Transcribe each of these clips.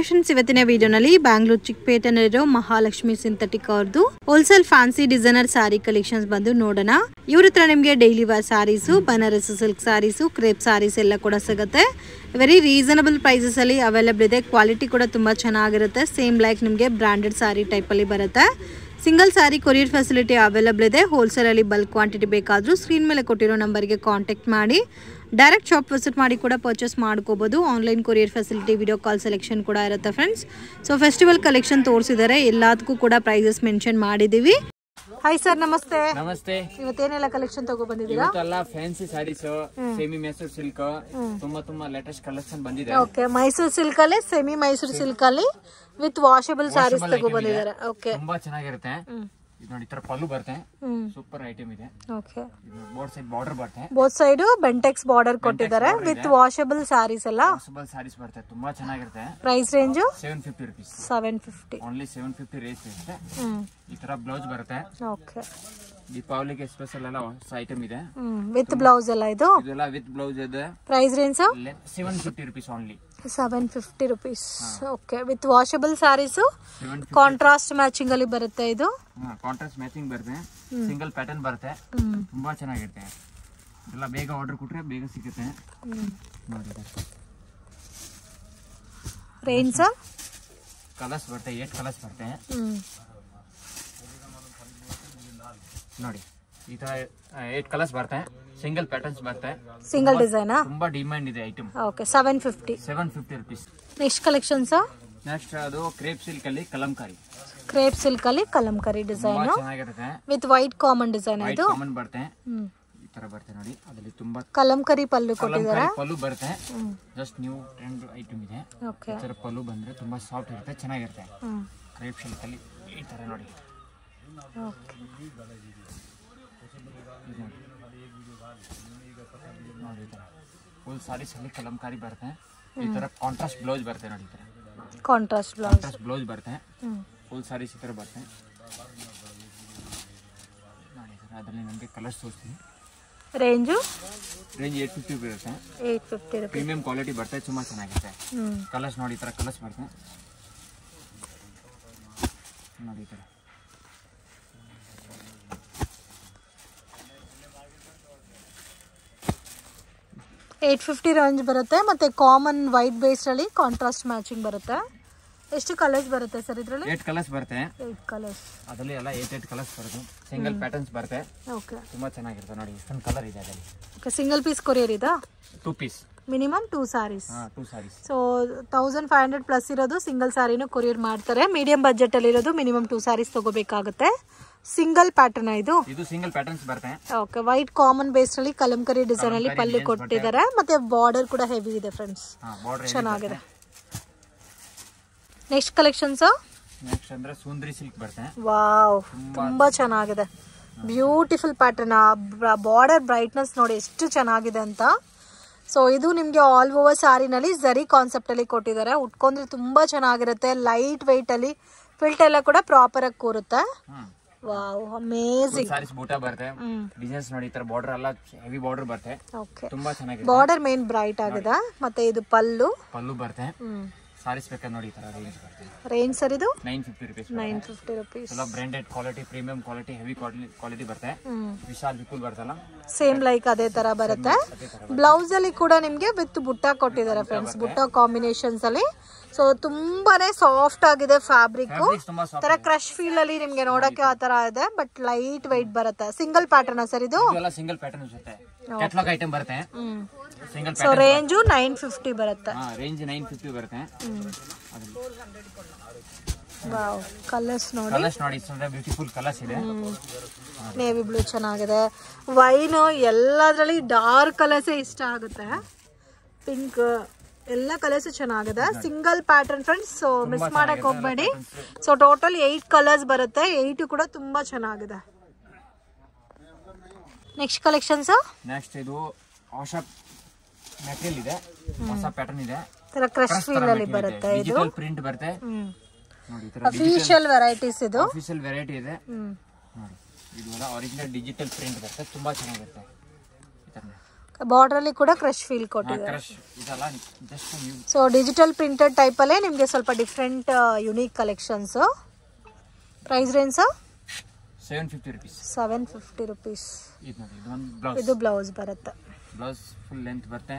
Hi friends, ಇವತ್ತಿನ ವಿಡಿಯೋನಲ್ಲಿ ಬ್ಯಾಂಗ್ಳೂರ್ ಚಿಕ್ಕಪೇಟೆನಲ್ಲಿರೋ ಮಹಾಲಕ್ಷ್ಮಿ ಸಿಂಥೆಟಿಕ್ ಅವ್ರದ್ದು wholesale fancy designer sari collections ಬಂದು ನೋಡೋಣ. ಇವ್ರ ಹತ್ರ ನಿಮಗೆ daily wear saris, Banaras silk saris, crepe saris ಎಲ್ಲ ಕೂಡ ಸಿಗುತ್ತೆ. ವೆರಿ ರೀಸನಬಲ್ ಪ್ರೈಸಸ್ ಅಲ್ಲಿ ಅವೈಲೇಬಲ್ ಇದೆ. ಕ್ವಾಲಿಟಿ ಕೂಡ ತುಂಬಾ ಚೆನ್ನಾಗಿರುತ್ತೆ. ಸೇಮ್ ಲೈಕ್ ನಿಮಗೆ ಬ್ರಾಂಡೆಡ್ ಸ್ಯಾರಿ ಟೈಪ್ ಅಲ್ಲಿ ಬರುತ್ತೆ. Single sari courier facility available ಇದೆ. ಹೋಲ್ಸೇಲ್ ಅಲ್ಲಿ ಬಲ್ಕ್ ಕ್ವಾಂಟಿಟಿ ಬೇಕಾದರೂ ಸ್ಕ್ರೀನ್ ಮೇಲೆ ಕೊಟ್ಟಿರೋ ನಂಬರ್ಗೆ ಕಾಂಟ್ಯಾಕ್ಟ್ ಮಾಡಿ ಡೈರೆಕ್ಟ್ ಶಾಪ್ ವಿಸಿಟ್ ಮಾಡಿ ಕೂಡ ಪರ್ಚೇಸ್ ಮಾಡ್ಕೋಬಹುದು. Online courier facility, video call selection ಕೂಡ ಇರುತ್ತೆ ಫ್ರೆಂಡ್ಸ್. ಸೊ ಫೆಸ್ಟಿವಲ್ ಕಲೆಕ್ಷನ್ ತೋರಿಸಿದ್ದಾರೆ, ಎಲ್ಲದಕ್ಕೂ ಕೂಡ ಪ್ರೈಸಸ್ ಮೆನ್ಷನ್ ಮಾಡಿದೀವಿ. ಹಾಯ್ ಸರ್, ನಮಸ್ತೆ. ನಮಸ್ತೆ. ಇವತ್ತೇನೆಲ್ಲ ಕಲೆಕ್ಷನ್ ತಗೋ ಬಂದಿದ್ದೀರಾ? ಇವತ್ತೆಲ್ಲ fancy saris, semi Mysore silk, ತುಂಬಾ ಲೇಟೆಸ್ಟ್ ಕಲೆಕ್ಷನ್ ಬಂದಿದೆ. ಓಕೆ, ಮೈಸೂರು ಸಿಲ್ಕ್ ಅಲ್ಲಿ, ಸೆಮಿ ಮೈಸೂರು ಸಿಲ್ಕ್ ಅಲ್ಲಿ ವಿತ್ ವಾಷಬಲ್ ಸ್ಯಾರೀಸ್ ತಗೋ ಬಂದಿದ್ದಾರೆ. ಓಕೆ, ತುಂಬಾ ಚೆನ್ನಾಗಿರುತ್ತೆ. ಇದು ನೋಡಿ, ಈ ತರ ಪಲ್ಲು ಬರುತ್ತೆ. ಸೂಪರ್ ಐಟಮ್ ಇದೆ. ಓಕೆ, ಬೋತ್ ಸೈಡ್ ಬಾರ್ಡರ್ ಬರುತ್ತೆ. ಬೋತ್ ಸೈಡ್ ಬೆಂಟೆಕ್ಸ್ ಬಾರ್ಡರ್ ಕೊಟ್ಟಿದ್ದಾರೆ ವಿತ್ ವಾಷಬಲ್ ಸ್ಯಾರೀಸ್ ಎಲ್ಲ. ವಾಷಬಲ್ ಸ್ಯಾರೀಸ್ ಬರುತ್ತೆ, ತುಂಬಾ ಚೆನ್ನಾಗಿರುತ್ತೆ. Price range 750 rupees. 750 only 750 range ಇರುತ್ತೆ. ಈ ತರ ಬ್ಲೌಸ್ ಬರುತ್ತೆ. ಓಕೆ, ದೀಪಾವಳಿಗೆ ಸ್ಪೆಷಲ್ ಎಲ್ಲ ಹೊಸ ಐಟಮ್ ಇದೆ. ವಿತ್ ಬ್ಲೌಸ್ ಎಲ್ಲ ಇದೆಲ್ಲ ವಿತ್ ಬ್ಲೌಸ್ ಇದೆ. Price range 750 rupees only. 750 rupees. Okay, with washable saris, contrast matching ಅಲ್ಲಿ ಬರುತ್ತೆ. ಇದು ಕಾಂಟ್ರಾಸ್ಟ್ ಮ್ಯಾಚಿಂಗ್ ಬರುತ್ತೆ, ಸಿಂಗಲ್ ಪ್ಯಾಟರ್ನ್ ಬರುತ್ತೆ. ತುಂಬಾ ಚೆನ್ನಾಗಿರುತ್ತೆ. ಇದೆಲ್ಲ ಬೇಗ ಆರ್ಡರ್ ಕೊಟ್ರೆ ಬೇಗ ಸಿಗುತ್ತೆ. ನೋಡಿ, ರೇಂಜ್ ಕಲರ್ಸ್ ಬರುತ್ತೆ, 8 ಕಲರ್ಸ್ ಬರುತ್ತೆ. ನೋಡಿ, ಈ ತರ 8 ಕಲರ್ಸ್ ಬರುತ್ತೆ. ಸಿಂಗಲ್ ಪ್ಯಾಟರ್ನ್ಸ್ ಬರುತ್ತೆ. ಸಿಂಗಲ್ ಡಿಸೈನ್ ತುಂಬಾ ಡಿಮ್ಯಾಂಡ್ ಇದೆ item. Okay, 750 rupees. Next collections. Next ಅದು ಕ್ರೇಪ್ ಸಿಲ್ಕ್ ಅಲ್ಲಿ ಕಲಂಕಾರಿ. ಕ್ರೇಪ್ ಸಿಲ್ಕ್ ಅಲ್ಲಿ ಕಲಂಕಾರಿ ಡಿಸೈನ್ ಚೆನ್ನಾಗಿರುತ್ತೆ. With white common design. ಇದು ಕಾಮನ್ ಬರುತ್ತೆ. ಈ ತರ ಬರುತ್ತೆ ನೋಡಿ, ಅದರಲ್ಲಿ ತುಂಬಾ ಕಲಂಕಾರಿ ಪಲ್ಲು ಕೊಟ್ಟಿದ್ದಾರೆ. ಪಲ್ಲು ಬರುತ್ತೆ. ಜಸ್ಟ್ ನ್ಯೂ ಟ್ರೆಂಡ್ ಐಟಮ್ ಇದೆ. ಓಕೆ, ಈ ತರ ಪಲ್ಲು ಬಂದ್ರೆ ತುಂಬಾ ಸಾಫ್ಟ್ ಇರುತ್ತೆ, ಚೆನ್ನಾಗಿರುತ್ತೆ. ಕ್ರೇಪ್ ಸಿಲ್ಕ್ ಅಲ್ಲಿ ಈ ತರ ನೋಡಿ. ಓಕೆ, ನೋಡಿ, ಫುಲ್ ಸಾರೀಸ್ ಅಲ್ಲಿ ಕಲಂಕಾರಿ ಬರುತ್ತೆ. ಈ ತರ ಕಾಂಟ್ರಾಸ್ಟ್ ಬ್ಲೌಸ್ ಬರುತ್ತೆ ನೋಡಿ. ಈ ತರ ಕಾಂಟ್ರಾಸ್ಟ್ ಬ್ಲೌಸ್ ಬರುತ್ತೆ. ಫುಲ್ ಸಾರೀಸ್ ಈ ತರ ಬರುತ್ತೆ ನೋಡಿ. ಅದರಲ್ಲಿ ನಮಗೆ ಕಲರ್ಸ್ ತೋರಿಸ್ತೀನಿ. ರೇಂಜ್ 850 ಬರುತ್ತೆ. 850 ಪ್ರೀಮಿಯಂ ಕ್ವಾಲಿಟಿ ಬರುತ್ತೆ, ತುಂಬಾ ಚೆನ್ನಾಗಿರುತ್ತೆ. ಕಲರ್ಸ್ ನೋಡಿ, ಈ ತರ ಕಲರ್ಸ್ ಬರುತ್ತೆ ನೋಡಿ. ಈ ತರ 850 ರೇಂಜ್ ಬರುತ್ತೆ. ಮತ್ತೆ ಕಾಮನ್ ವೈಟ್ ಬೇಸ್ ಅಲ್ಲಿ ಕಾಂಟ್ರಾಸ್ಟ್ ಮ್ಯಾಚಿಂಗ್ ಬರುತ್ತೆ. ಎಷ್ಟು ಕಲರ್ಸ್ ಬರುತ್ತೆ ಸರ್ ಇದರಲ್ಲಿ? 8 ಕಲರ್ಸ್ ಬರುತ್ತೆ. 8 ಕಲರ್ಸ್. ಅದರಲ್ಲಿ ಎಲ್ಲ 8 ಕಲರ್ಸ್ ಬರುತ್ತೆ. ಸಿಂಗಲ್ ಪ್ಯಾಟರ್ನ್ಸ್ ಬರುತ್ತೆ. ಓಕೆ, ತುಂಬಾ ಚೆನ್ನಾಗಿರುತ್ತೆ ನೋಡಿ. ಇಷ್ಟೊಂದು ಕಲರ್ ಇದೆ ಅದರಲ್ಲಿ. ಓಕೆ, ಸಿಂಗಲ್ ಪೀಸ್ ಕೊರಿಯರ್ ಇದಾ? 2 piece. Minimum 2 saris. 2 saris. So 1500 plus ಇರೋದು ಸಿಂಗಲ್ ಸ್ಯಾರಿನೂ ಕೊರಿಯರ್ ಮಾಡ್ತಾರೆ. ಮೀಡಿಯಂ ಬಜೆಟ್ ಅಲ್ಲಿ ಇರೋದು ಮಿನಿಮಮ್ 2 ಸ್ಯಾರೀಸ್ ತಗೋಬೇಕಾಗುತ್ತೆ. ಸಿಂಗಲ್ ಪ್ಯಾಟರ್ನ್ ಇದು ಸಿಂಗಲ್ ಪ್ಯಾಟರ್ನ್ಸ್ ಬರುತ್ತೆ. ಓಕೆ, ವೈಟ್ ಕಾಮನ್ ಬೇಸ್ ಅಲ್ಲಿ ಕಲಂಕರಿ ಡಿಸೈನ್ ಅಲ್ಲಿ ಪಲ್ಲು ಕೊಟ್ಟಿದ್ದಾರೆ. ಮತ್ತೆ ಬಾರ್ಡರ್ ಕೂಡ ಹೆವಿ ಇದೆ ಫ್ರೆಂಡ್ಸ್, ಚೆನ್ನಾಗಿದೆ. Next collections. ನೆಕ್ಸ್ಟ್ ಅಂದ್ರೆ ಸುಂದರಿ ಸಿಲ್ಕ್ ಬರುತ್ತೆ. ವಾವ್, ತುಂಬಾ ಚೆನ್ನಾಗಿದೆ. Beautiful pattern. ಬಾರ್ಡರ್ ಬ್ರೈಟ್ನೆಸ್ ನೋಡಿ ಎಷ್ಟು ಚೆನ್ನಾಗಿದೆ ಅಂತ. ಸೊ ಇದು ನಿಮ್ಗೆ ಆಲ್ ಓವರ್ ಸ್ಯಾರಿನಲ್ಲಿ ಜರಿ ಕಾನ್ಸೆಪ್ಟ್ ಅಲ್ಲಿ ಕೊಟ್ಟಿದ್ದಾರೆ. ಉಟ್ಕೊಂಡ್ರೆ ತುಂಬಾ ಚೆನ್ನಾಗಿರುತ್ತೆ. ಲೈಟ್ ವೆಯ್ಟ್ ಅಲ್ಲಿ ಫಿಲ್ಟ್ ಎಲ್ಲ ಕೂಡ ಪ್ರಾಪರ್ ಆಗಿ ಕೂರುತ್ತೆ. Wow, amazing. ಸಾರೀಸ್ ಬೂಟಾ ಬರುತ್ತೆ. ಡಿಸೈನ್ಸ್ ನೋಡಿ, ಈ ತರ ಬಾರ್ಡರ್ ಎಲ್ಲ ಹೆವಿ ಬಾರ್ಡರ್ ಬರುತ್ತೆ. ಓಕೆ, ತುಂಬಾ ಚೆನ್ನಾಗಿದೆ. ಬಾರ್ಡರ್ ಮೇನ್ ಬ್ರೈಟ್ ಆಗಿದೆ. ಮತ್ತೆ ಇದು ಪಲ್ಲು ಬರುತ್ತೆ. ಸಾರೀಸ್ ಬೇಕಾದ್ರೆ ನೋಡಿ, ಈ ತರ ರೇಂಜ್ ಬರುತ್ತೆ. ರೇಂಜ್ ಸರ್ ಇದು 950 rupees. 950 rupees. ಎಲ್ಲ branded quality, premium quality, heavy quality ಬರುತ್ತೆ. ವಿಶಾಲ್ ವಿಪುಲ್ ಬರ್ತಲ್ಲ, ಸೇಮ್ ಲೈಕ್ ಅದೇ ತರ ಬರುತ್ತೆ. ಬ್ಲೌಸ್ ಅಲ್ಲಿ ಕೂಡ ನಿಮ್ಗೆ ವಿತ್ ಬುಟ್ಟ ಕೊಟ್ಟಿದ್ದಾರೆ ಫ್ರೆಂಡ್ಸ್, ಬುಟ್ಟ ಕಾಂಬಿನೇಷನ್ಸ್ ಅಲ್ಲಿ. ಸೊ ತುಂಬಾನೇ ಸಾಫ್ಟ್ ಆಗಿದೆ ಫ್ಯಾಬ್ರಿಕ್. ತರ ಕ್ರಶ್ ಫೀಲ್ ಅಲ್ಲಿ ನಿಮ್ಗೆ ನೋಡಕ್ಕೆ ಆ ತರ ಇದೆ. ಬಟ್ ಲೈಟ್ ವೈಟ್ ಬರುತ್ತೆ. ಸಿಂಗಲ್ ಪ್ಯಾಟರ್ನ್ ಸರ್ ಇದು? ಸಿಂಗಲ್ ಪ್ಯಾಟರ್ನ್ ಜೊತೆ ಕ್ಯಾಟಲಾಗ್ ಐಟಮ್ ಬರುತ್ತೆ. ಸಿಂಗಲ್ ಸೊ ರೇಂಜ್ 950 ಬರುತ್ತೆ. ರೇಂಜ್ 950 ಬರುತ್ತೆ. ವಾವ್, ಕಲರ್ಸ್ ನೋಡಿ. ಕಲರ್ಸ್ ನೋಡಿ, ಬ್ಯೂಟಿಫುಲ್ ಕಲರ್ಸ್ ಇದೆ. ನೇವಿ ಬ್ಲೂ ಚೆನ್ನಾಗಿದೆ. ವೈನ್ ಎಲ್ಲದ್ರಲ್ಲಿ ಡಾರ್ಕ್ ಕಲರ್ಸ್ ಇಷ್ಟ ಆಗುತ್ತೆ. ಪಿಂಕ್ ಎಲ್ಲ ಕಲರ್ಸ್ ಚೆನ್ನಾಗಿದೆ. Single pattern friends, so miss ಮಾಡಕ್ ಹೋಗ್ಬೇಡಿ. ಸೊ ಟೋಟಲ್ 8 ಕಲರ್ಸ್ ಬರುತ್ತೆ. 8 ಕೂಡ ತುಂಬಾ ಚೆನ್ನಾಗಿದೆ. Next collections. ನೆಕ್ಸ್ಟ್ ಇದು ಹೊಸ ಮೆಟೀರಿಯಲ್ ಇದೆ, ಹೊಸ ಪ್ಯಾಟರ್ನ್ ಇದೆ. ತರ ಕ್ರಶ್ ಫೀಲ್ ಅಲ್ಲಿ ಬರುತ್ತೆ. ಇದು ಡಿಜಿಟಲ್ ಪ್ರಿಂಟ್ ಬರುತ್ತೆ ನೋಡಿ. ಈ ತರ ಅಫಿಷಿಯಲ್ ವೆರೈಟೀಸ್. ಇದು ಅಫಿಷಿಯಲ್ ವೆರೈಟಿ ಇದೆ ನೋಡಿ. ಇದು ಒರಿಜಿನಲ್ ಡಿಜಿಟಲ್ ಪ್ರಿಂಟ್ ಬರುತ್ತೆ, ತುಂಬಾ ಚೆನ್ನಾಗಿರುತ್ತೆ. ಈ ತರ ಬಾರ್ಡರ್ ಅಲ್ಲಿ ಕೂಡ ಕ್ರಶ್ ಫೀಲ್ ಕೊಟ್ಟಿದ್ದಾರೆ. ಕ್ರಶ್ ಇದೆಲ್ಲ just new. So digital printed type ಅಲ್ಲೇ ನಿಮಗೆ ಸ್ವಲ್ಪ different unique collections. Price range 750 rupees. 750 rupees. ಇದು ನೋಡಿ, ಇದು ಒಂದು ಬ್ಲೌಸ್. ಇದು ಬ್ಲೌಸ್ ಬರುತ್ತೆ. ಬ್ಲೌಸ್ ಫುಲ್ ಲೆಂತ್ ಬರುತ್ತೆ.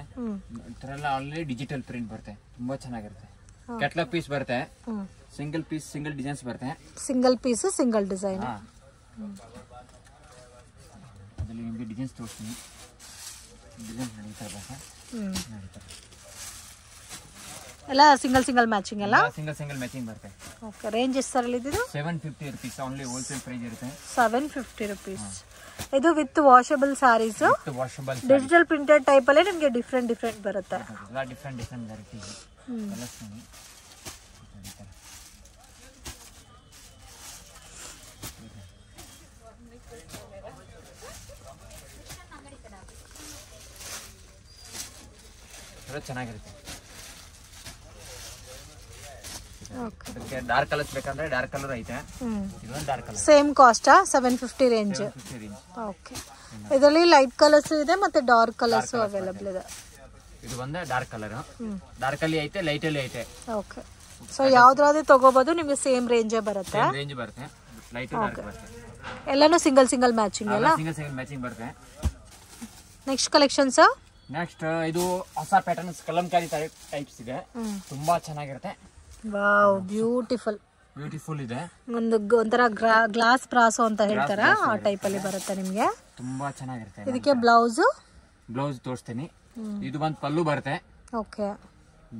ಇದರೆಲ್ಲ ಆಲ್ರೆಡಿ ಡಿಜಿಟಲ್ ಪ್ರಿಂಟ್ ಬರುತ್ತೆ, ತುಂಬಾ ಚೆನ್ನಾಗಿರುತ್ತೆ. ಕ್ಯಾಟಲಾಗ್ ಪೀಸ್ ಬರುತ್ತೆ, ಸಿಂಗಲ್ ಪೀಸ್ ಸಿಂಗಲ್ ಡಿಸೈನ್ಸ್ ಬರುತ್ತೆ. Single piece single design. ಅದರಲ್ಲಿ ನಿಮಗೆ ಡಿಸೈನ್ಸ್ ತೋರಿಸ್ತೀನಿ. ಡಿಸೈನ್ಸ್ ನಡೀತಾ ಬರುತ್ತೆ. ಎಲ್ಲ ಸಿಂಗಲ್ ಸಿಂಗಲ್ ಮ್ಯಾಚಿಂಗ್ ಎಲ್ಲ ಸಿಂಗಲ್ ಮ್ಯಾಚಿಂಗ್ ಬರುತ್ತೆ. ಓಕೆ. ರೇಂಜ್ ಎಷ್ಟು ಸರ್ ಇದು? 750 rupees ಓನ್ಲಿ ಹೋಲ್ಸೇಲ್ ಪ್ರೈಸ್ ಇರುತ್ತೆ. 750 rupees. ಇದು with washable saris. Washable digital printed type ಅಲ್ಲೇ ನಿಮಗೆ ಡಿಫ್ರೆಂಟ್ ಬರುತ್ತೆ. ಎಲ್ಲ ಡಿಫ್ರೆಂಟ್ ವೆರೈಟಿ ಕಲರ್ಸ್ ನೋಡಿ. ಚೆನ್ನಾಗಿರುತ್ತೆ. ಅದಕ್ಕೆ ಡಾರ್ಕ್ ಕಲರ್ಸ್ ಬೇಕಂದ್ರೆ ಡಾರ್ಕ್ ಕಲರ್ ಐತೆ. ಇದೊಂದು dark colour. Same cost 750 range. Okay. ಇದರಲ್ಲಿ ಲೈಟ್ ಕಲರ್ಸ್ ಇದೆ ಮತ್ತೆ ಡಾರ್ಕ್ ಕಲರ್ಸ್ ಅವೈಲೇಬಲ್ ಇದೆ. ಇದು ಬಂದ ಡಾರ್ಕ್ ಕಲರ್. ಡಾರ್ಕ್ ಅಲ್ಲಿ ಐತೆ, ಲೈಟ್ ಅಲ್ಲಿ ಐತೆ. ಓಕೆ. ಸೊ ಯಾವ್ದಾದ್ರು ತಗೋಬಹುದು, ನಿಮಗೆ ಸೇಮ್ ರೇಂಜ್ ಬರುತ್ತೆ. ರೇಂಜ್ ಬರುತ್ತೆ. ಲೈಟ್ ಡಾರ್ಕ್ ಬರುತ್ತೆ. ಎಲ್ಲಾನು ಸಿಂಗಲ್ ಸಿಂಗಲ್ ಮ್ಯಾಚಿಂಗ್ ಅಲ್ಲ? ಸಿಂಗಲ್ ಮ್ಯಾಚಿಂಗ್ ಬರುತ್ತೆ. Next collections. ನೆಕ್ಸ್ಟ್ ಇದು ಹೊಸ ಪ್ಯಾಟರ್ನ್ಸ್ ಕಲಂಕಾರಿ ಟೈಪ್ಸ್ ಇದೆ, ತುಂಬಾ ಚೆನ್ನಾಗಿರುತ್ತೆ. ವಾವ್, ಬ್ಯೂಟಿಫುಲ್ ಇದೆ. ಒಂಥರ ಗ್ಲಾಸ್ ಬ್ರಾಸೋ ಅಂತ ಹೇಳ್ತಾರ, ಆ ಟೈಪ್ ಅಲ್ಲಿ ಬರುತ್ತೆ ನಿಮ್ಗೆ. ತುಂಬಾ ಚೆನ್ನಾಗಿರುತ್ತೆ. ಇದಕ್ಕೆ ಬ್ಲೌಸ್ ತೋರಿಸ್ತೀನಿ. ಇದು ಒಂದು ಪಲ್ಲು ಬರುತ್ತೆ. ಓಕೆ.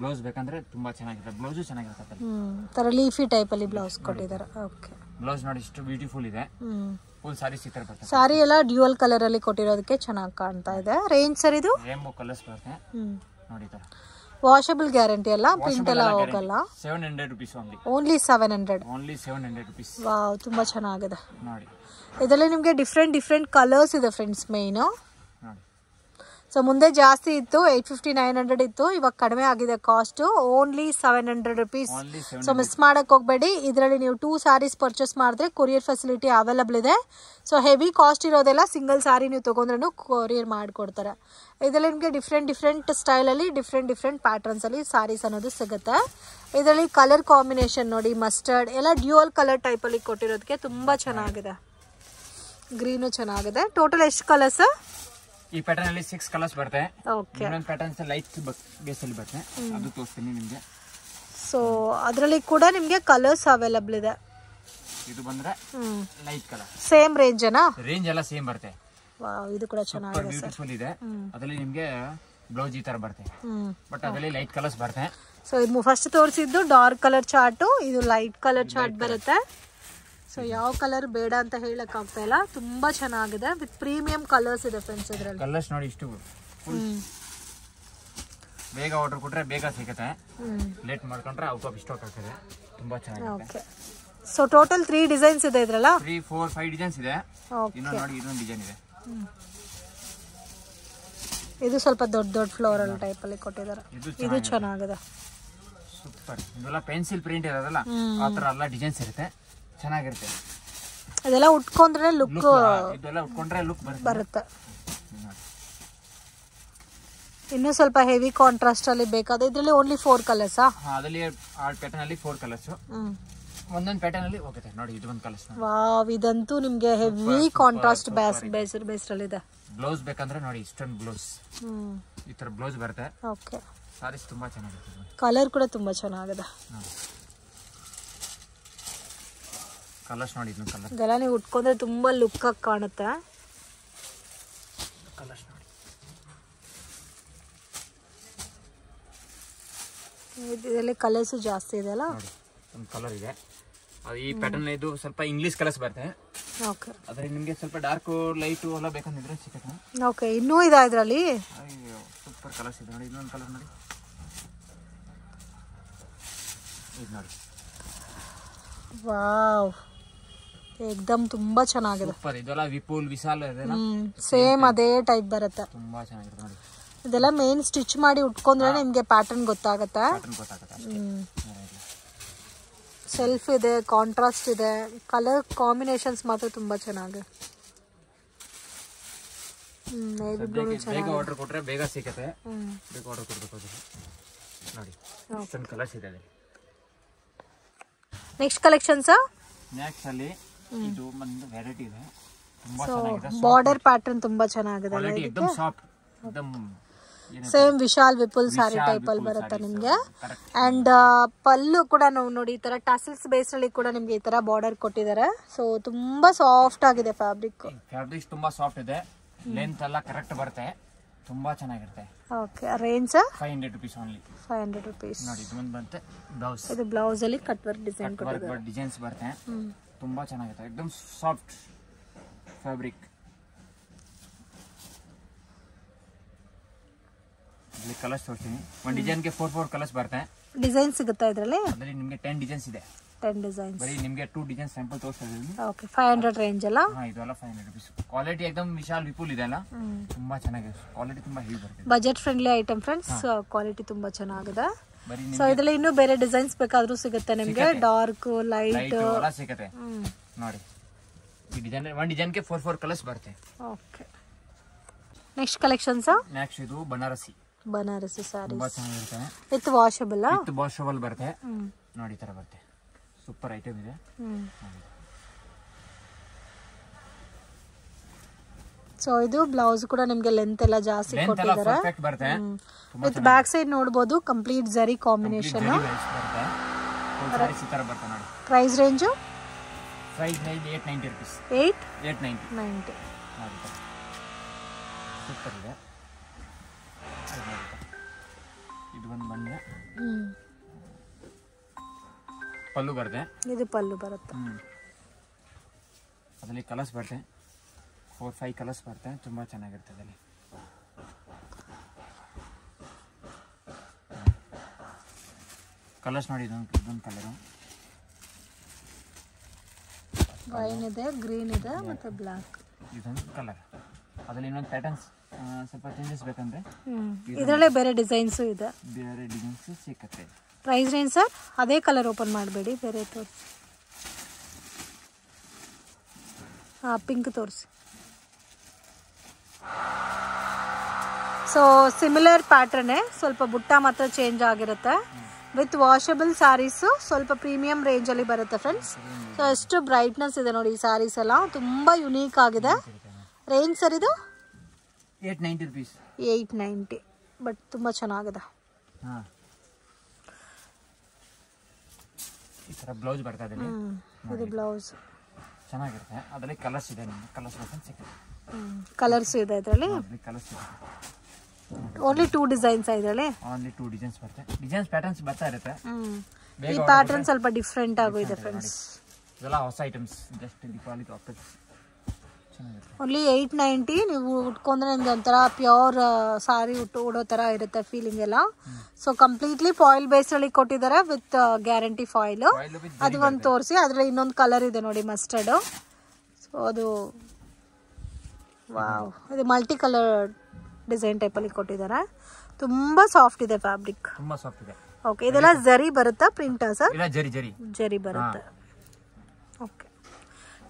ಬ್ಲೌಸ್ ಬೇಕಂದ್ರೆ ತುಂಬಾ ಚೆನ್ನಾಗಿರುತ್ತೆ. ಬ್ಲೌಸ್ ಚೆನ್ನಾಗಿರುತ್ತೆ. ತರ ಲೀಫಿ ಟೈಪ್ ಅಲ್ಲಿ ಬ್ಲೌಸ್ ಕೊಟ್ಟಿದ್ದಾರೆ. ಓಕೆ. ಬ್ಲೌಸ್ ನೋಡಿ ಇಷ್ಟು ಬ್ಯೂಟಿಫುಲ್ ಇದೆ. ಫುಲ್ ಸಾರಿ ಸಿಕ್ತರ ಬರುತ್ತೆ. ಸಾರಿ ಎಲ್ಲ ಡ್ಯೂಯಲ್ ಕಲರ್ ಅಲ್ಲಿ ಕೊಟ್ಟಿರೋದಕ್ಕೆ ಚೆನ್ನಾಗಿ ಕಾಣ್ತಾ ಇದೆ. ರೇಂಜ್ ಸರ್ ಇದು? ರೇಂಬೋ ಕಲರ್ಸ್ ಬರುತ್ತೆ ನೋಡಿ. ತರ ವಾಷಬಲ್ ಗ್ಯಾರಂಟಿ ಅಲ್ಲ, ಪ್ರಿಂಟ್ ಎಲ್ಲ ಹೋಗಲ್ಲ. 700 rupees only 700. Only 700 rupees. Wow, ತುಂಬಾ ಚೆನ್ನಾಗಿದೆ ನೋಡಿ. ಇದರಲ್ಲಿ ನಿಮಗೆ ಡಿಫ್ರೆಂಟ್ ಕಲರ್ಸ್ ಇದೆ ಫ್ರೆಂಡ್ಸ್. ಮೇನ್ ಸೊ ಮುಂದೆ ಜಾಸ್ತಿ ಇತ್ತು, 850 900 ಇತ್ತು, ಇವಾಗ ಕಡಿಮೆ ಆಗಿದೆ cost. Only 700 rupees. So miss ಮಾಡಕ್ ಹೋಗ್ಬೇಡಿ. ಇದರಲ್ಲಿ ನೀವು 2 ಸ್ಯಾರೀಸ್ ಪರ್ಚೇಸ್ ಮಾಡಿದ್ರೆ ಕೊರಿಯರ್ ಫೆಸಿಲಿಟಿ ಅವೈಲಬಲ್ ಇದೆ. ಸೊ ಹೆವಿ ಕಾಸ್ಟ್ ಇರೋದೆಲ್ಲ ಸಿಂಗಲ್ ಸ್ಯಾರಿ ನೀವು ತಗೊಂಡ್ರೂ ಕೊರಿಯರ್ ಮಾಡಿಕೊಡ್ತಾರೆ. ಇದರಲ್ಲಿ ನಿಮಗೆ ಡಿಫ್ರೆಂಟ್ ಸ್ಟೈಲಲ್ಲಿ ಡಿಫ್ರೆಂಟ್ ಪ್ಯಾಟರ್ನ್ಸ್ ಅಲ್ಲಿ ಸ್ಯಾರೀಸ್ ಅನ್ನೋದು ಸಿಗುತ್ತೆ. ಇದರಲ್ಲಿ ಕಲರ್ ಕಾಂಬಿನೇಷನ್ ನೋಡಿ, ಮಸ್ಟರ್ಡ್ ಎಲ್ಲ ಡ್ಯೂಯಲ್ ಕಲರ್ ಟೈಪ್ ಅಲ್ಲಿ ಕೊಟ್ಟಿರೋದಕ್ಕೆ ತುಂಬಾ ಚೆನ್ನಾಗಿದೆ. ಗ್ರೀನು ಚೆನ್ನಾಗಿದೆ. ಟೋಟಲ್ ಎಷ್ಟು ಕಲರ್ಸ್? ಈ ಪ್ಯಾಟರ್ನ್ ಅಲ್ಲಿ 6 ಕಲರ್ಸ್ ಬರುತ್ತೆ. ಓಕೆ. ಇನ್ನೊಂದು ಪ್ಯಾಟರ್ನ್ಸ್ ಲೈಟ್ ಬೇಸ್ ಅಲ್ಲಿ ಬರುತ್ತೆ, ಅದು ತೋರಿಸ್ತೀನಿ ನಿಮಗೆ. ಸೊ ಅದರಲ್ಲಿ ಕೂಡ ನಿಮಗೆ ಕಲರ್ಸ್ ಅವೈಲಬಲ್ ಇದೆ. ಇದು ಬಂದ್ರೆ ಲೈಟ್ ಕಲರ್. ಸೇಮ್ ರೇಂಜ್ ಅಣ್ಣ? ರೇಂಜ್ ಎಲ್ಲ ಸೇಮ್ ಬರುತ್ತೆ. ವಾವ್, ಇದು ಕೂಡ ಚೆನ್ನಾಗಿದೆ ಸರ್. ಬ್ಯೂಟಿಫುಲ್ ಇದೆ. ಅದರಲ್ಲಿ ನಿಮಗೆ ಬ್ಲೌಸ್ ಈ ತರ ಬರುತ್ತೆ, ಬಟ್ ಅದರಲ್ಲಿ ಲೈಟ್ ಕಲರ್ಸ್ ಬರುತ್ತೆ. ಸೊ ಇದು ಫಸ್ಟ್ ತೋರಿಸಿದ್ದು ಡಾರ್ಕ್ ಕಲರ್ ಚಾರ್ಟ್, ಇದು ಲೈಟ್ ಕಲರ್ ಚಾರ್ಟ್ ಬರುತ್ತೆ. ಸೊ ಯಾವ ಕಲರ್ ಬೇಡ ಅಂತ ಹೇಳಕ್ ಆಗ್ತಾ ಇಲ್ಲ, ತುಂಬಾ ಚೆನ್ನಾಗಿದೆ. ವಿತ್ ಪ್ರೀಮಿಯಂ ಕಲರ್ಸ್ ಇದೆ ಫ್ರೆಂಡ್ಸ್. ಇದರಲ್ಲಿ ಕಲರ್ಸ್ ನೋಡಿ ಇಷ್ಟು ಬೇಗ ಆರ್ಡರ್ ಕೊಟ್ರೆ ಬೇಗ ಸಿಗುತ್ತೆ, ಲೇಟ್ ಮಾಡ್ಕೊಂಡ್ರೆ ಔಟ್ ಆಫ್ ಸ್ಟಾಕ್ ಆಗ್ತದೆ. ತುಂಬಾ ಚೆನ್ನಾಗಿದೆ. ಸೊ ಟೋಟಲ್ 3 ಡಿಸೈನ್ಸ್ ಇದೆ ಇದ್ರಲ್ಲ? 3 4 5 ಡಿಸೈನ್ಸ್ ಇದೆ. ಇನ್ನೊಂದು ನೋಡಿ, ಇನ್ನೊಂದು ಡಿಸೈನ್ ಇದೆ. ಇದು ಸ್ವಲ್ಪ ದೊಡ್ಡ ಫ್ಲೋರಲ್ ಟೈಪ್ ಅಲ್ಲಿ ಕೊಟ್ಟಿದ್ದಾರೆ. ಇದು ಚೆನ್ನಾಗಿದೆ. ಸೂಪರ್. ಇದೆಲ್ಲ ಪೆನ್ಸಿಲ್ ಪ್ರಿಂಟ್ ಇರೋದಲ್ಲ, ಆ ತರ ಎಲ್ಲ ಡಿಸೈನ್ಸ್ ಇರುತ್ತೆ, ಚೆನ್ನಾಗಿರುತ್ತೆ. ಇದೆಲ್ಲ ಉಟ್ಕೊಂಡ್ರೆ ಲುಕ್, ಇದೆಲ್ಲ ಉಟ್ಕೊಂಡ್ರೆ ಲುಕ್ ಬರುತ್ತೆ. ಇನ್ನು ಸ್ವಲ್ಪ ಹೆವಿ ಕಾಂಟ್ರಾಸ್ಟ್ ಅಲ್ಲಿ ಬೇಕಾದ್ರೆ ಇದರಲ್ಲಿ ಓನ್ಲಿ 4 ಕಲರ್ಸ್. ಅದರಲ್ಲಿ ಆ ಪ್ಯಾಟರ್ನ್ ಅಲ್ಲಿ 4 ಕಲರ್ಸ್. ಒಂದೊಂದು ಪ್ಯಾಟರ್ನ್ ಅಲ್ಲಿ ಹೋಗುತ್ತೆ ನೋಡಿ. ಇದು ಒಂದು ಕಲರ್ಸ್. ವಾವ್, ಇದಂತೂ ನಿಮಗೆ ಹೆವಿ ಕಾಂಟ್ರಾಸ್ಟ್ ಬೇಸ್ರಲ್ಲಿ ಇದೆ. ಬ್ಲೌಸ್ ಬೇಕಂದ್ರೆ ನೋಡಿ, ಇಷ್ಟೊಂದು ಬ್ಲೌಸ್ ಈ ತರ ಬ್ಲೌಸ್ ಬರುತ್ತೆ. ಓಕೆ. ಸಾರೀಸ್ ತುಂಬಾ ಚೆನ್ನಾಗಿರುತ್ತೆ. ಕಲರ್ ಕೂಡ ತುಂಬಾ ಚೆನ್ನಾಗಿದೆ. ಕಲರ್ಸ್ ನೋಡಿ, ಇದನ್ನ ಕಲರ್ ಇದೆಲ್ಲ ನೀವು ಉಟ್ಕೊಂಡ್ರೆ ತುಂಬಾ ಲುಕ್ ಆಗಿ ಕಾಣುತ್ತೆ. ಕಲರ್ಸ್ ನೋಡಿ, ಇದರಲ್ಲಿ ಕಲರ್ಸ್ ಜಾಸ್ತಿ ಇದೆ ಅಲ್ಲ? ಒಂದು ಕಲರ್ ಇದೆ. ಅದು ಈ ಪ್ಯಾಟರ್ನ್ ಇದು ಸ್ವಲ್ಪ ಇಂಗ್ಲಿಷ್ ಕಲರ್ಸ್ ಬರುತ್ತೆ. ಓಕೆ. ಅದ್ರಲ್ಲಿ ನಿಮಗೆ ಸ್ವಲ್ಪ ಡಾರ್ಕ್ ಲೈಟ್ ಎಲ್ಲ ಬೇಕಂದ್ರೆ ಸಿಗುತ್ತೆ. ಓಕೆ. ಇನ್ನೂ ಇದೆ ಇದರಲ್ಲಿ. ಅಯ್ಯೋ, ಸೂಪರ್ ಕಲರ್ಸ್ ಇದೆ ನೋಡಿ. ಇನ್ನೊಂದು ಕಲರ್ ನೋಡಿ, ಇದು ನೋಡಿ. ವಾವ್, ಏಕ್ದಮ್ ತುಂಬಾ ಚೆನ್ನಾಗಿದೆ. ಸೂಪರ್. ಇದೆಲ್ಲ ವಿಪುಲ್ ವಿಶಾಲ್ ಇದೆಲ್ಲ ಸೇಮ್ ಅದೇ ಟೈಪ್ ಬರುತ್ತೆ. ತುಂಬಾ ಚೆನ್ನಾಗಿದೆ ನೋಡಿ. ಇದೆಲ್ಲ ಮೇನ್ ಸ್ಟಿಚ್ ಮಾಡಿ ಉಟ್ಕೊಂಡ್ರೆ ನಿಮ್ಗೆ ಪ್ಯಾಟರ್ನ್ ಗೊತ್ತಾಗುತ್ತೆ. ಸೆಲ್ಫ್ ಇದೆ, ಕಾಂಟ್ರಾಸ್ಟ್ ಇದೆ, ಕಲರ್ ಕಾಂಬಿನೇಷನ್ಸ್ ಮಾತ್ರ ತುಂಬಾ ಚೆನ್ನಾಗಿದೆ. ಬೇಗ ಆರ್ಡರ್ ಕೊಟ್ರೆ ಬೇಗ ಸಿಗುತ್ತೆ. ಬೇಗ ಆರ್ಡರ್ ಕೊಡ್ಬೇಕು. ನೋಡಿ ಇಷ್ಟೊಂದು ಕಲರ್ಸ್ ಇದೆ. ನೆಕ್ಸ್ಟ್ ಕಲೆಕ್ಷನ್ಸ್ ನೆಕ್ಸ್ಟ್ ಅಲ್ಲಿ ಇದು ಒಂದು ವೆರೈಟಿ ಇದೆ. ತುಂಬಾ ಚೆನ್ನಾಗಿದೆ. ಬಾರ್ಡರ್ ಪ್ಯಾಟರ್ನ್ ತುಂಬಾ ಚೆನ್ನಾಗಿದೆ. ಕ್ವಾಲಿಟಿ एकदम ಸಾಫ್ಟ್, एकदम ಸೇಮ್ ವಿಶಾಲ್ ವಿಪುಲ್ ಸಾರಿ ಟೈಪ್ ಅಲ್ಲಿ ಬರುತ್ತೆ ನಿಮ್ಗೆ. ಅಂಡ್ ಪಲ್ಲು ಕೂಡ ನಾವು ನೋಡಿ ಈ ತರ ಟಾಸಲ್ಸ್ ಬೇಸ್ ಅಲ್ಲಿ ಕೂಡ ನಿಮ್ಗೆ ಈ ತರ ಬಾರ್ಡರ್ ಕೊಟ್ಟಿದ್ದಾರೆ. ಸೊ ತುಂಬಾ ಸಾಫ್ಟ್ ಆಗಿದೆ ಫ್ಯಾಬ್ರಿಕ್. ಫ್ಯಾಬ್ರಿಕ್ ತುಂಬಾ ಸಾಫ್ಟ್ ಇದೆ. ಲೆಂತ್ ಎಲ್ಲ ಕರೆಕ್ಟ್ ಬರುತ್ತೆ. ತುಂಬಾ ಚೆನ್ನಾಗಿರುತ್ತೆ. Okay, range 500 rupees only. 500 rupees. ನೋಡಿ ಇದು ಒಂದು ಬಂತೆ ಬ್ಲೌಸ್. ಇದು ಬ್ಲೌಸ್ ಅಲ್ಲಿ ಕಟ್ ವರ್ಕ್ ಡಿಸೈನ್ ಕೊಟ್ಟಿದ್ದಾರೆ. ಕಟ್ ವರ್ಕ್ ಡಿಸೈನ್ಸ್ ಬರುತ್ತೆ. ತುಂಬಾ ಚೆನ್ನಾಗಿದೆ. एकदम ಸಾಫ್ಟ್ ಫ್ಯಾಬ್ರಿಕ್. ಇಲ್ಲಿ ಕಲರ್ಸ್ ತೋರಿಸ್ತೀನಿ. ಒಂದು ಡಿಸೈನ್ ಗೆ 4 ಕಲರ್ಸ್ ಬರುತ್ತೆ. ಡಿಸೈನ್ ಸಿಗುತ್ತಾ ಇದರಲ್ಲಿ? ಅದರಲ್ಲಿ ನಿಮಗೆ 10 ಡಿಸೈನ್ಸ್ ಇದೆ. 10 ಡಿಸೈನ್ಸ್. ಬರೀ ನಿಮಗೆ 2 ಡಿಸೈನ್ ಸ್ಯಾಂಪಲ್ ತೋರಿಸ್ತಾ ಇದೀನಿ. ಓಕೆ, 500 ರೇಂಜ್ ಅಲ್ಲ? ಹಾ, ಇದೆಲ್ಲ 500 rupees. ಕ್ವಾಲಿಟಿ एकदम ವಿಶಾಲ್ ವಿಪುಲ್ ಇದೆ ಅಲ್ಲ, ತುಂಬಾ ಚೆನ್ನಾಗಿದೆ. ಕ್ವಾಲಿಟಿ ತುಂಬಾ ಹೆವಿ ಬರುತ್ತೆ. Budget friendly item friends. Quality ತುಂಬಾ ಚೆನ್ನಾಗಿದೆ. ಸೊ ಇದರಲ್ಲಿ ಇನ್ನೂ ಬೇರೆ ಡಿಸೈನ್ಸ್ ಬೇಕಾದ್ರೂ ಸಿಗುತ್ತೆ ನಿಮಗೆ. ಡಾರ್ಕ್, ಲೈಟ್ ಎಲ್ಲ ಸಿಗುತ್ತೆ. ನೋಡಿ ಈ ಡಿಸೈನ್ ಒಂದು ಡಿಸೈನ್ ಗೆ 4 ಕಲರ್ಸ್ ಬರುತ್ತೆ. Okay, next collections. ನೆಕ್ಸ್ಟ್ ಇದು ಬನಾರಸಿ ಸಾರಿ. ತುಂಬಾ ಚೆನ್ನಾಗಿರುತ್ತೆ. With washable. ವಿತ್ ವಾಷಬಲ್ ಬರುತ್ತೆ. ನೋಡಿ ಈ ತರ ಬರುತ್ತೆ. ಸೂಪರ್ ಐಟಮ್ ಇದೆ. ಸೊ ಇದು ಬ್ಲೌಸ್ ಕೂಡ ನಿಮ್ಗೆ ಲೆಂತ್ ಎಲ್ಲ ಜಾಸ್ತಿ ಕೊಟ್ಟಿದ್ದಾರೆ. ಪರ್ಫೆಕ್ಟ್ ಬರುತ್ತೆ. ವಿತ್ ಬ್ಯಾಕ್ ಸೈಡ್ ನೋಡಬಹುದು complete zari combination. Price range? Price range 890 rupees. 890. Super ಇದೆ. ಇದು ಒಂದು ಬಂದ್ರೆ ಪಲ್ಲು ಬರುತ್ತೆ. ಇದು ಪಲ್ಲು ಬರುತ್ತೆ. ಅದರಲ್ಲಿ ಕಲರ್ಸ್ ಬರುತ್ತೆ. 4-5 ಕಲರ್ಸ್ ಬರುತ್ತೆ. ತುಂಬಾ ಚೆನ್ನಾಗಿರುತ್ತೆ. ಅದರಲ್ಲಿ ಕಲರ್ಸ್ ನೋಡಿ. ಇದೊಂದು ಕಲರು ವೈನ್ ಇದೆ, ಗ್ರೀನ್ ಇದೆ ಮತ್ತೆ ಬ್ಲಾಕ್. ಇದೊಂದು ಕಲರ್. ಅದರಲ್ಲಿ ಇನ್ನೊಂದು ಪ್ಯಾಟರ್ನ್ಸ್ ಸ್ವಲ್ಪ ಚೇಂಜಸ್ ಬೇಕಂದ್ರೆ ಇದರಲ್ಲೇ ಬೇರೆ ಡಿಸೈನ್ಸ್ ಇದೆ. ಬೇರೆ ಡಿಸೈನ್ಸ್ ಸಿಕ್ಕತ್ತೆ. Price range sir? ಅದೇ ಕಲರ್ ಓಪನ್ ಮಾಡಬೇಡಿ, ಬೇರೆ ತೋರಿಸಿ. ಪಿಂಕ್ ತೋರಿಸಿ. ಸೊ ಸಿಮಿಲರ್ ಪ್ಯಾಟರ್ನೇ, ಸ್ವಲ್ಪ ಬುಟ್ಟ ಮಾತ್ರ ಚೇಂಜ್ ಆಗಿರುತ್ತೆ. ವಿತ್ ವಾಷಬಲ್ ಸ್ಯಾರೀಸು, ಸ್ವಲ್ಪ ಪ್ರೀಮಿಯಂ ರೇಂಜಲ್ಲಿ ಬರುತ್ತೆ ಫ್ರೆಂಡ್ಸ್. ಸೊ ಎಷ್ಟು ಬ್ರೈಟ್ನೆಸ್ ಇದೆ ನೋಡಿ ಈ ಸ್ಯಾರೀಸ್ ಎಲ್ಲ, ತುಂಬ ಯುನೀಕ್ ಆಗಿದೆ. ರೇಂಜ್ ಸರ್ ಇದು? 890 rupees. 890. ಬಟ್ ತುಂಬ ಚೆನ್ನಾಗಿದೆ. ಈ ಥರ ಬ್ಲೌಸ್ ಬರ್ತಾ ಇದೆ. ಇದು ಬ್ಲೌಸ್ ಚೆನ್ನಾಗಿರುತ್ತೆ. ಅದರಲ್ಲಿ ಕಲರ್ಸ್ ಇದೆ. ನಿಮಗೆ ಕಲರ್ಸ್ ಬೇಕಂತ ಸಿಗುತ್ತೆ. ಕಲರ್ಸ್ ಇದೆ ಇದರಲ್ಲಿ. ಕಲರ್ಸ್ ಇದೆ. ಓನ್ಲಿ 2 ಡಿಸೈನ್ಸ್ ಇದರಲ್ಲಿ. ಓನ್ಲಿ 2 ಡಿಸೈನ್ಸ್ ಬರುತ್ತೆ. ಡಿಸೈನ್ಸ್ ಪ್ಯಾಟರ್ನ್ಸ್ ಬರ್ತಾ ಇರುತ್ತೆ. ಈ ಪ್ಯಾಟರ್ನ್ ಸ್ವಲ್ಪ ಡಿಫ್ರೆಂಟ್ ಆಗಿದೆ ಫ್ರೆಂಡ್ಸ್. ಇದೆಲ್ಲ ಹೊಸ items. Just Deepavali offers. Only 890. ನೀವು ಉಟ್ಕೊಂಡ್ರೆ ನಿಮ್ಗೆ ಒಂಥರ ಪ್ಯೂರ್ ಸಾರಿ ಉಡೋ ಥರ ಇರುತ್ತೆ ಫೀಲಿಂಗ್ ಎಲ್ಲ. ಸೊ ಕಂಪ್ಲೀಟ್ಲಿ ಫಾಯಿಲ್ ಬೇಸಲ್ಲಿ ಕೊಟ್ಟಿದ್ದಾರೆ ವಿತ್ ಗ್ಯಾರಂಟಿ ಫಾಯಿಲ್. ಅದು ಒಂದು ತೋರಿಸಿ. ಅದರಲ್ಲಿ ಇನ್ನೊಂದು ಕಲರ್ ಇದೆ ನೋಡಿ, ಮಸ್ಟರ್ಡ್. ಸೊ ಅದು ವಾವ್, ಇದು ಮಲ್ಟಿ ಕಲರ್ ಡಿಸೈನ್ ಟೈಪಲ್ಲಿ ಕೊಟ್ಟಿದ್ದಾರೆ. ತುಂಬ ಸಾಫ್ಟ್ ಇದೆ ಫ್ಯಾಬ್ರಿಕ್. ತುಂಬಾ ಸಾಫ್ಟ್ ಇದೆ. ಓಕೆ, ಇದೆಲ್ಲ ಜರಿ ಬರುತ್ತಾ ಪ್ರಿಂಟಾ ಸರ್? ಇಲ್ಲ, ಜರಿ ಬರುತ್ತೆ. ಓಕೆ,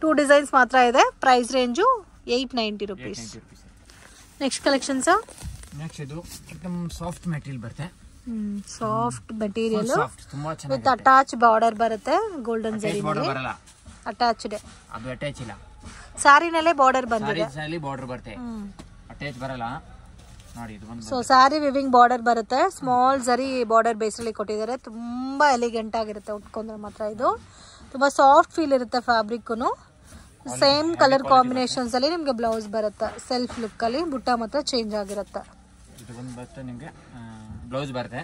2 ಡಿಸೈನ್ಸ್ ಮಾತ್ರ ಇದೆ. Price range 890 rupees. Next collection sir. Next ಇದು एकदम ಸಾಫ್ಟ್ ಮೆಟೀರಿಯಲ್ ಬರುತ್ತೆ. ಸಾಫ್ಟ್ ಮೆಟೀರಿಯಲ್ ತುಂಬಾ ಚೆನ್ನಾಗಿದೆ. ವಿತ್ ಅಟ್ಯಾಚ್ ಬಾರ್ಡರ್ ಬರುತ್ತೆ. ಗೋಲ್ಡನ್ ಜರಿ ಬರಲ್ಲ, ಅಟ್ಯಾಚ್ಡ್. ಅದು ಅಟ್ಯಾಚ್ ಇಲ್ಲ. ಸಾರಿನಲ್ಲೇ ಬಾರ್ಡರ್ ಬಂದಿದೆ. ಸಾರಿನಲ್ಲಿ ಬಾರ್ಡರ್ ಬರುತ್ತೆ, ಅಟ್ಯಾಚ್ ಬರಲ್ಲ. ನೋಡಿ ಇದು ಒಂದು. ಸೊ ಸಾರಿ ವಿವಿಂಗ್ ಬಾರ್ಡರ್ ಬರುತ್ತೆ. ಸ್ಮಾಲ್ ಜರಿ ಬಾರ್ಡರ್ ಬೇಸಲ್ಲಿ ಕೊಟ್ಟಿದ್ದಾರೆ. ತುಂಬಾ ಎಲಿಗೆಂಟ್ ಆಗಿರುತ್ತೆ ಉಟ್ಕೊಂಡ್ರೆ ಮಾತ್ರ. ಇದು ತುಂಬಾ ಸಾಫ್ಟ್ ಫೀಲ್ ಇರುತ್ತೆ ಫ್ಯಾಬ್ರಿಕ್ನು. ಸೇಮ್ ಕಲರ್ ಕಾಂಬಿನೇಷನ್ಸ್ ಅಲ್ಲಿ ನಿಮ್ಗೆ ಬ್ಲೌಸ್ ಬರುತ್ತೆ. ಸೆಲ್ಫ್ ಲುಕ್ ಅಲ್ಲಿ ಬುಟ್ಟ ಮಾತ್ರ ಚೇಂಜ್ ಆಗಿರುತ್ತೆ. ಇದು ಒಂದು ಬರುತ್ತೆ ನಿಮಗೆ ಬ್ಲೌಸ್ ಬರುತ್ತೆ.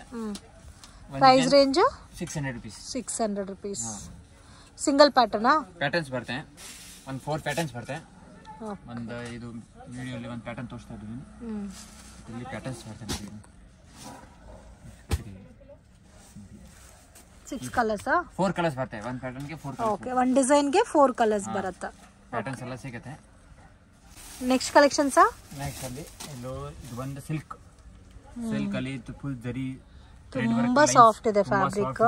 Price range 600 rupees. 600 rupees. Single ಪ್ಯಾಟರ್ನಾ? ಪ್ಯಾಟರ್ನ್ಸ್ ಬರುತ್ತೆ. ಒಂದು 4 ಪ್ಯಾಟರ್ನ್ಸ್ ಬರುತ್ತೆ. ಒಂದು ಇದು ವಿಡಿಯೋಲಿ ಒಂದು ಪ್ಯಾಟರ್ನ್ ತೋರಿಸ್ತಾ ಇದ್ದೀನಿ. ಇಲ್ಲಿ ಪ್ಯಾಟರ್ನ್ಸ್ ಬರುತ್ತೆ. 6 ಕಲರ್ಸ್. 4 ಕಲರ್ಸ್ ಬರುತ್ತೆ. ಒಂದು ಪ್ಯಾಟರ್ನ್ ಗೆ 4 ಕಲರ್ಸ್. ಓಕೆ, ಒಂದು ಡಿಸೈನ್ ಗೆ 4 ಕಲರ್ಸ್ ಬರುತ್ತೆ. ಪ್ಯಾಟರ್ನ್ಸ್ ಎಲ್ಲ ಸಿಗುತ್ತೆ. Next collection sir. ನೆಕ್ಸ್ಟ್ ಅಲ್ಲಿ ಇದು ಒಂದು ಸಿಲ್ಕ್ ಅಲ್ಲಿ ಫುಲ್ ಜರಿ. ತುಂಬಾ ಸಾಫ್ಟ್ ಇದೆ ಫ್ಯಾಬ್ರಿಕ್.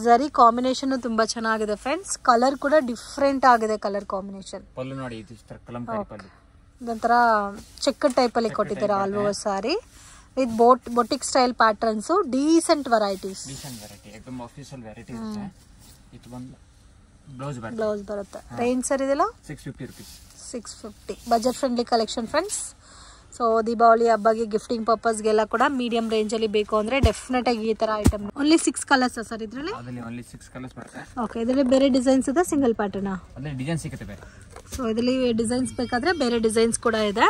ಜರಿ ಕಾಂಬಿನೇಷನ್ ತುಂಬಾ ಚೆನ್ನಾಗಿದೆ ಫ್ರೆಂಡ್ಸ್. ಕಲರ್ ಕೂಡ ಡಿಫ್ರೆಂಟ್ ಆಗಿದೆ ಕಲರ್ ಕಾಂಬಿನೇಷನ್. ಪಲ್ಲು ನೋಡಿ, ಇದು ಕಲಂಕಾರಿ ಪಲ್ಲು. ಇದೊಂಥರ ಚೆಕ್ ಟೈಪಲ್ಲಿ ಕೊಟ್ಟಿದ್ದಾರೆ all over sorry with boutique style patterns. Decent varieties, एकदम ऑफिशियल वैरायटी ಇರುತ್ತೆ. ಇದು ಒಂದು ಬ್ಲೌಸ್ ಬರುತ್ತೆ. ರೇಂಜ್ ಸರ್ ಇದೆಲ್ಲ 650 rupees. 650 budget friendly collection friends. So Deepavali ಹಬ್ಬಗೆ ಗಿಫ್ಟಿಂಗ್ ಪರ್ಪಸ್ಗೆಲ್ಲ ಕೂಡ ಮೀಡಿಯಂ ರೇಂಜಲ್ಲಿ ಬೇಕು ಅಂದರೆ ಡೆಫಿನೆಟ್ ಆಗಿ ಈ ಥರ ಐಟಮ್. ಓನ್ಲಿ 6 ಕಲರ್ಸ್ ಸರ್ ಇದರಲ್ಲಿ? ಓನ್ಲಿ 6 ಕಲರ್ಸ್ ಬರುತ್ತೆ. ಓಕೆ, ಇದರಲ್ಲಿ ಬೇರೆ ಡಿಸೈನ್ಸ್ ಇದೆ, ಸಿಂಗಲ್ ಪ್ಯಾಟರ್ನಾ? ಅದರಲ್ಲಿ ಡಿಸೈನ್ ಸಿಗುತ್ತೆ ಬೇರೆ. ಸೊ ಇದರಲ್ಲಿ ಡಿಸೈನ್ಸ್ ಬೇಕಾದರೆ ಬೇರೆ ಡಿಸೈನ್ಸ್ ಕೂಡ ಇದೆ.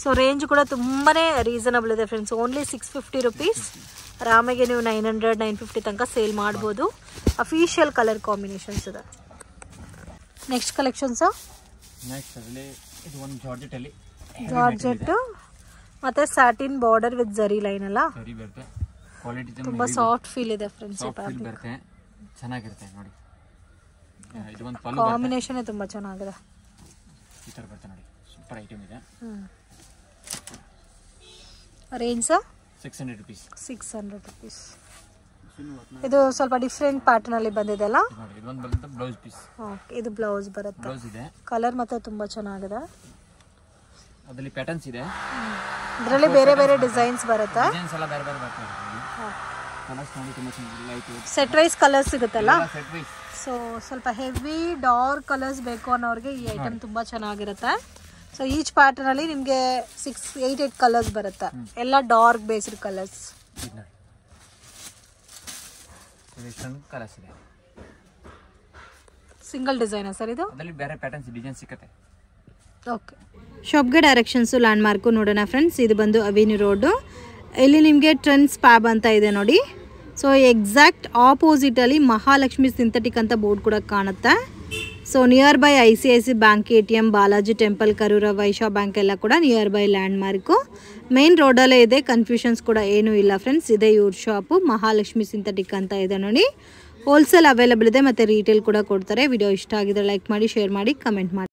ಸೊ ರೇಂಜ್ ಕೂಡ ತುಂಬಾ ರೀಸನಬಲ್ ಇದೆ ಫ್ರೆಂಡ್ಸ್. Only 650 rupees. ರಾಮಿಗೆ ನೀವು 900 950 ತನಕ ಸೇಲ್ ಮಾಡ್ಬೋದು. ಅಫಿಷಿಯಲ್ ಕಲರ್ ಕಾಂಬಿನೇಷನ್ಸ್ ಇದೆ. ನೆಕ್ಸ್ಟ್ ಕಲೆಕ್ಷನ್ಸ್ ಅದರಲ್ಲಿ ಇದು ಒಂದು ಜಾರ್ಜೆಟಲ್ಲಿ ಜಾರ್ಜೆಟ್ ಮತ್ತೆ ಸ್ಯಾಟಿನ್ ಬಾರ್ಡರ್ ವಿತ್ ಜರಿ ಲೈನ್ ಅಲ್ಲ, ಸರಿ ಬರುತ್ತೆ. ಕ್ವಾಲಿಟಿ ತುಂಬಾ ಸಾಫ್ಟ್ ಫೀಲ್ ಇದೆ ಫ್ರೆಂಡ್ಸ್. ಫೀಲ್ ಬರುತ್ತೆ, ಚೆನ್ನಾಗಿರುತ್ತೆ ನೋಡಿ. ಇದು ಒಂದು ಕಾಂಬಿನೇಷನ್ ತುಂಬಾ ಚೆನ್ನಾಗಿದೆ. ಈ ತರ ಬರುತ್ತೆ ನೋಡಿ, ಸೂಪರ್ ಐಟಮ್ ಇದೆ. Range 600 rupees. 600 rupees. ಇದು ಸ್ವಲ್ಪ ಡಿಫ್ರೆಂಟ್ ಪ್ಯಾಟರ್ನ್ ಅಲ್ಲಿ ಬಂದಿದೆ ಅಲ್ಲ. ಇದು ಒಂದು ಬರುತ್ತೆ ಬ್ಲೌಸ್ ಪೀಸ್. ಓಕೆ, ಇದು ಬ್ಲೌಸ್ ಬರುತ್ತೆ. ಬ್ಲೌಸ್ ಇದೆ. ಕಲರ್ ಮತ್ತೆ ತುಂಬಾ ಚೆನ್ನಾಗಿದೆ. ಅದರಲ್ಲಿ ಪ್ಯಾಟರ್ನ್ಸ್ ಇದೆ. ಇದರಲ್ಲಿ ಬೇರೆ ಬೇರೆ ಡಿಸೈನ್ಸ್ ಬರುತ್ತೆ. ಡಿಸೈನ್ಸ್ ಎಲ್ಲ ಬೇರೆ ಬೇರೆ ಬರ್ತವೆ. ಕಲರ್ಸ್ ನೋಡಿ ತುಂಬಾ ಚೆನ್ನಾಗಿದೆ. ಲೈಟ್ ಸೆಟ್ ವೈಸ್ ಕಲರ್ಸ್ ಸಿಗುತ್ತಲ್ಲ. Set wise. ಸೊ ಸ್ವಲ್ಪ ಹೆವಿ ಡಾರ್ಕ್ ಕಲರ್ಸ್ ಬೇಕು ಅನ್ನೋರಿಗೆ ಈ ಐಟಮ್ ತುಂಬಾ ಚೆನ್ನಾಗಿರುತ್ತೆ. ಸೊ ಈಚ್ ಪ್ಯಾಟರ್ನ್ ಅಲ್ಲಿ ನಿಮಗೆ 8 ಕಲರ್ಸ್ ಬರುತ್ತೆ. ಎಲ್ಲ ಡಾರ್ಕ್ ಬೇಸ್ಡ್ ಕಲರ್ಸ್. ಕಲರ್ಸ್ ಇದೆ. ಸಿಂಗಲ್ ಡಿಸೈನ್ ಸರ್ ಇದು? ಅದರಲ್ಲಿ ಬೇರೆ ಪ್ಯಾಟರ್ನ್ಸ್ ಡಿಸೈನ್ ಸಿಗುತ್ತೆ. ಓಕೆ, ಶಾಪ್ಗೆ ಡೈರೆಕ್ಷನ್ಸು ಲ್ಯಾಂಡ್ ಮಾರ್ಕು ನೋಡೋಣ ಫ್ರೆಂಡ್ಸ್. ಇದು ಬಂದು ಅವೆನ್ಯೂ ರೋಡು. ಇಲ್ಲಿ ನಿಮಗೆ ಟ್ರೆಂಡ್ಸ್ ಪ್ಯಾಬ್ ಅಂತ ಇದೆ ನೋಡಿ. ಸೊ ಎಕ್ಸಾಕ್ಟ್ ಆಪೋಸಿಟಲ್ಲಿ ಮಹಾಲಕ್ಷ್ಮಿ ಸಿಂಥೆಟಿಕ್ ಅಂತ ಬೋರ್ಡ್ ಕೂಡ ಕಾಣುತ್ತೆ. So nearby ICICI bank ATM, Balaji temple, Karur Vysya bank ಎಲ್ಲ ಕೂಡ nearby landmark. Main ರೋಡಲ್ಲೇ ಇದೆ, ಕನ್ಫ್ಯೂಷನ್ಸ್ ಕೂಡ ಏನೂ ಇಲ್ಲ ಫ್ರೆಂಡ್ಸ್. ಇದೆ ಇವ್ರ ಶಾಪು, ಮಹಾಲಕ್ಷ್ಮಿ ಸಿಂಥೆಟಿಕ್ ಅಂತ ಇದೆ ನೋಡಿ. ಹೋಲ್ಸೇಲ್ ಅವೈಲೇಬಲ್ ಇದೆ ಮತ್ತು ರೀಟೇಲ್ ಕೂಡ ಕೊಡ್ತಾರೆ. ವಿಡಿಯೋ ಇಷ್ಟ ಆಗಿದ್ರೆ ಲೈಕ್ ಮಾಡಿ, ಶೇರ್ ಮಾಡಿ, ಕಮೆಂಟ್ ಮಾಡಿ.